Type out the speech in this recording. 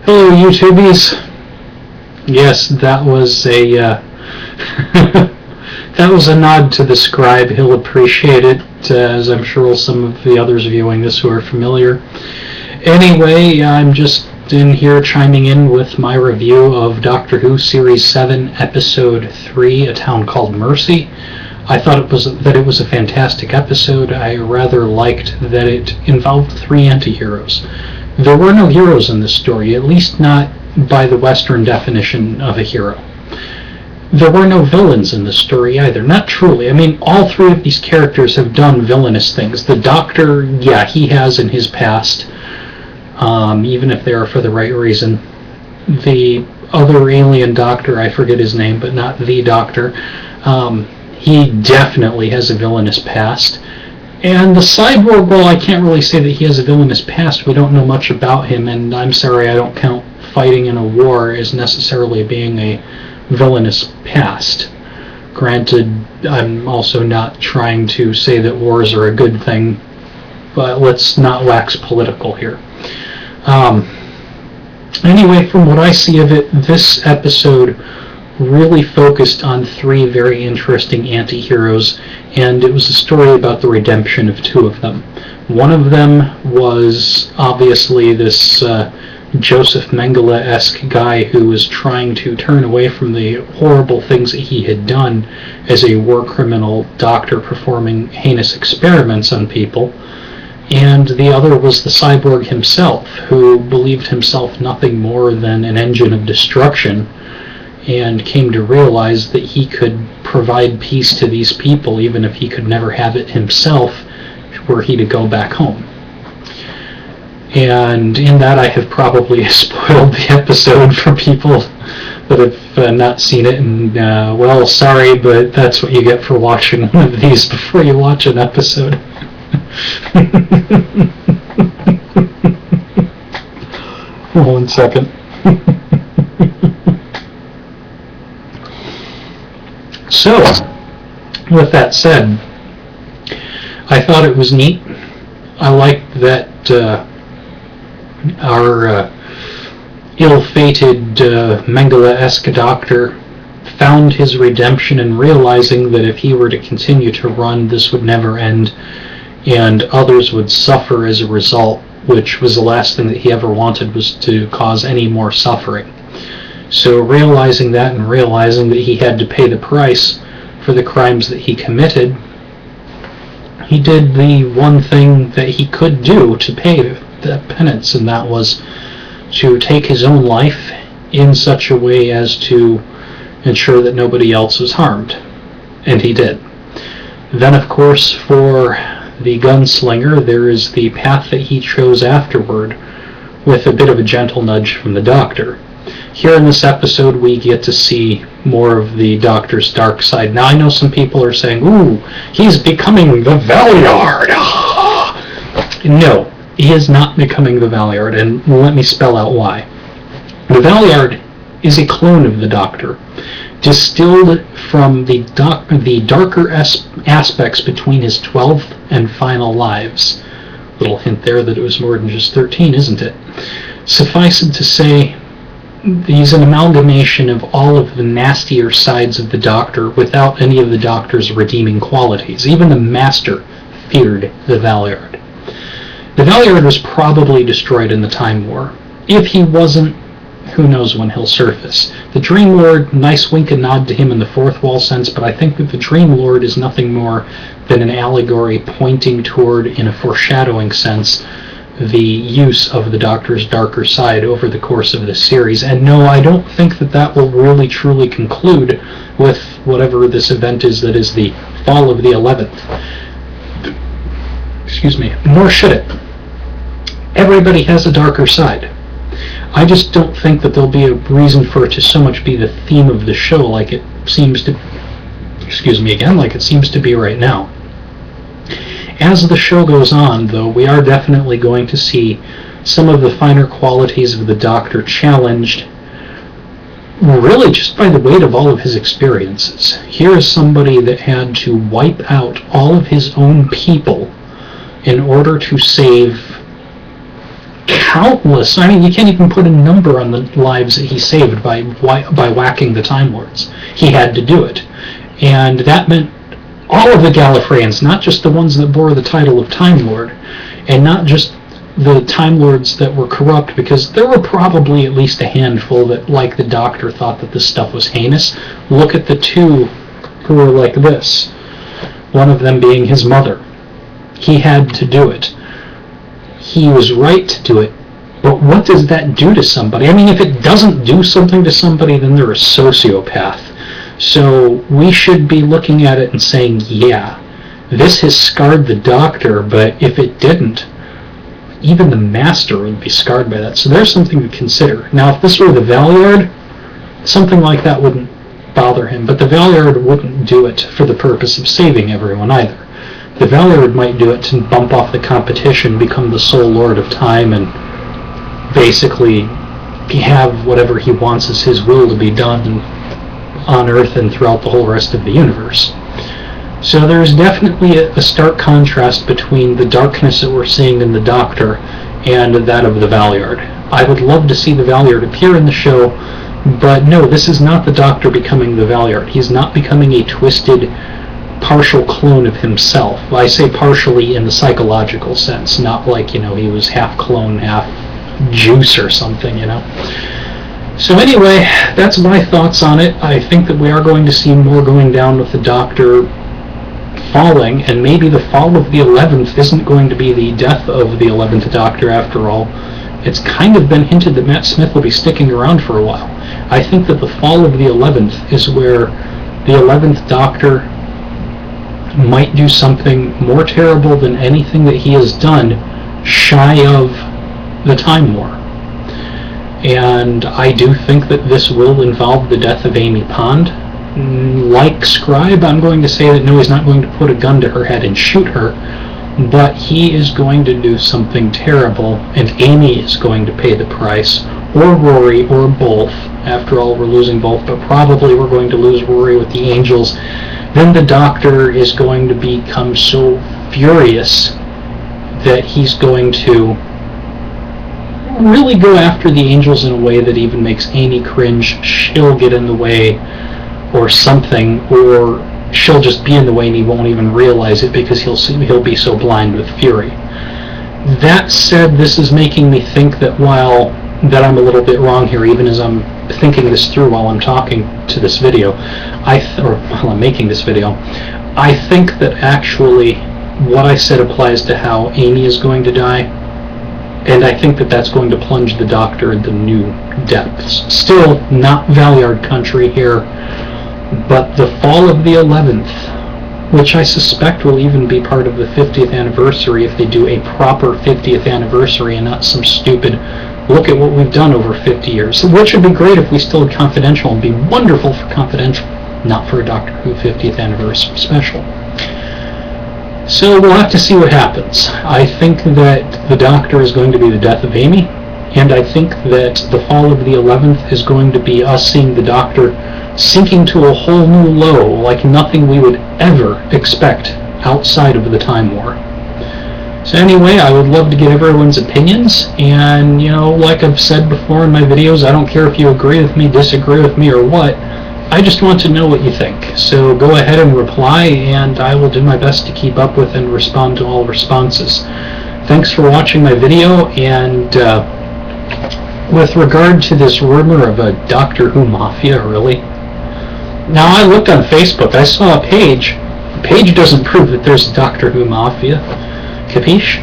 Hello, YouTubies. Yes, that was a that was a nod to the scribe. He'll appreciate it, as I'm sure some of the others viewing this who are familiar. Anyway, I'm just in here chiming in with my review of Doctor Who Series 7, Episode 3, A Town Called Mercy. I thought it was a fantastic episode. I rather liked that it involved three anti-heroes. There were no heroes in this story, at least not by the Western definition of a hero. There were no villains in this story either, not truly. I mean, all three of these characters have done villainous things. The Doctor, yeah, he has in his past, even if they are for the right reason. The other alien Doctor, I forget his name, but not the Doctor, he definitely has a villainous past. And the Cyborg, well, I can't really say that he has a villainous past. We don't know much about him, and I'm sorry, I don't count fighting in a war as necessarily being a villainous past. Granted, I'm also not trying to say that wars are a good thing, but let's not wax political here. Anyway, from what I see of it, this episode really focused on three very interesting anti-heroes, and it was a story about the redemption of two of them. One of them was obviously this Joseph Mengele-esque guy who was trying to turn away from the horrible things that he had done as a war criminal doctor performing heinous experiments on people. And the other was the Cyborg himself, who believed himself nothing more than an engine of destruction, and came to realize that he could provide peace to these people even if he could never have it himself were he to go back home. And in that I have probably spoiled the episode for people that have not seen it, and well, sorry, but that's what you get for watching one of these before you watch an episode. One second. So, with that said, I thought it was neat. I liked that our ill-fated Mengele-esque doctor found his redemption in realizing that if he were to continue to run, this would never end, and others would suffer as a result, which was the last thing that he ever wanted, was to cause any more suffering. So realizing that and realizing that he had to pay the price for the crimes that he committed, he did the one thing that he could do to pay that penance, and that was to take his own life in such a way as to ensure that nobody else was harmed. And he did. Then, of course, for the gunslinger, there is the path that he chose afterward, with a bit of a gentle nudge from the Doctor. Here in this episode, we get to see more of the Doctor's dark side. Now, I know some people are saying, ooh, he's becoming the Valeyard! No, he is not becoming the Valeyard, and let me spell out why. The Valeyard is a clone of the Doctor, distilled from the darker aspects between his 12th and final lives. Little hint there that it was more than just 13, isn't it? Suffice it to say, he's an amalgamation of all of the nastier sides of the Doctor without any of the Doctor's redeeming qualities. Even the Master feared the Valeyard. The Valeyard was probably destroyed in the Time War. If he wasn't, who knows when he'll surface. The Dream Lord, nice wink and nod to him in the fourth wall sense, but I think that the Dream Lord is nothing more than an allegory pointing toward, in a foreshadowing sense, the use of the Doctor's darker side over the course of this series. And no, I don't think that that will really truly conclude with whatever this event is that is the fall of the 11th. Excuse me. Nor should it. Everybody has a darker side. I just don't think that there'll be a reason for it to so much be the theme of the show like it seems to, like it seems to be right now. As the show goes on, though, we are definitely going to see some of the finer qualities of the Doctor challenged, really just by the weight of all of his experiences. Here is somebody that had to wipe out all of his own people in order to save countless, I mean, you can't even put a number on the lives that he saved by whacking the Time Lords. He had to do it. And that meant all of the Gallifreyans, not just the ones that bore the title of Time Lord, and not just the Time Lords that were corrupt, because there were probably at least a handful that, like the Doctor, thought that this stuff was heinous. Look at the two who were like this, one of them being his mother. He had to do it. He was right to do it. But what does that do to somebody? I mean, if it doesn't do something to somebody, then they're a sociopath. So we should be looking at it and saying, yeah, this has scarred the Doctor, but if it didn't, even the Master would be scarred by that. So there's something to consider. Now, if this were the Valeyard, something like that wouldn't bother him, but the Valeyard wouldn't do it for the purpose of saving everyone either. The Valeyard might do it to bump off the competition, become the sole Lord of Time, and basically have whatever he wants as his will to be done on Earth and throughout the whole rest of the universe. So there's definitely a stark contrast between the darkness that we're seeing in the Doctor and that of the Valeyard. I would love to see the Valeyard appear in the show, but no, this is not the Doctor becoming the Valeyard. He's not becoming a twisted, partial clone of himself. I say partially in the psychological sense, not like, he was half clone, half juice or something, So anyway, that's my thoughts on it. I think that we are going to see more going down with the Doctor falling, and maybe the fall of the 11th isn't going to be the death of the 11th Doctor after all. It's kind of been hinted that Matt Smith will be sticking around for a while. I think that the fall of the 11th is where the 11th Doctor might do something more terrible than anything that he has done shy of the Time War. And I do think that this will involve the death of Amy Pond. Like Scribe, I'm going to say that no, he's not going to put a gun to her head and shoot her, but he is going to do something terrible, and Amy is going to pay the price, or Rory, or both. After all, we're losing both, but probably we're going to lose Rory with the Angels. Then the Doctor is going to become so furious that he's going to really go after the Angels in a way that even makes Amy cringe. She'll get in the way or something, or she'll just be in the way and he won't even realize it because he'll be so blind with fury. That said, this is making me think that that I'm a little bit wrong here, even as I'm thinking this through while I'm talking to this video, while I'm making this video. I think that actually what I said applies to how Amy is going to die, and I think that that's going to plunge the Doctor into new depths. Still not Valeyard country here, but the fall of the 11th, which I suspect will even be part of the 50th anniversary if they do a proper 50th anniversary and not some stupid look at what we've done over 50 years, which would be great if we still had Confidential, and be wonderful for Confidential, not for a Doctor Who 50th anniversary special. So we'll have to see what happens. I think that the Doctor is going to be the death of Amy, and I think that the fall of the 11th is going to be us seeing the Doctor sinking to a whole new low, like nothing we would ever expect outside of the Time War. So anyway, I would love to get everyone's opinions, and like I've said before in my videos, I don't care if you agree with me, disagree with me, or what. I just want to know what you think. So go ahead and reply, and I will do my best to keep up with and respond to all responses. Thanks for watching my video, and with regard to this rumor of a Doctor Who Mafia, really? Now, I looked on Facebook, I saw a page. The page doesn't prove that there's a Doctor Who Mafia. Capiche?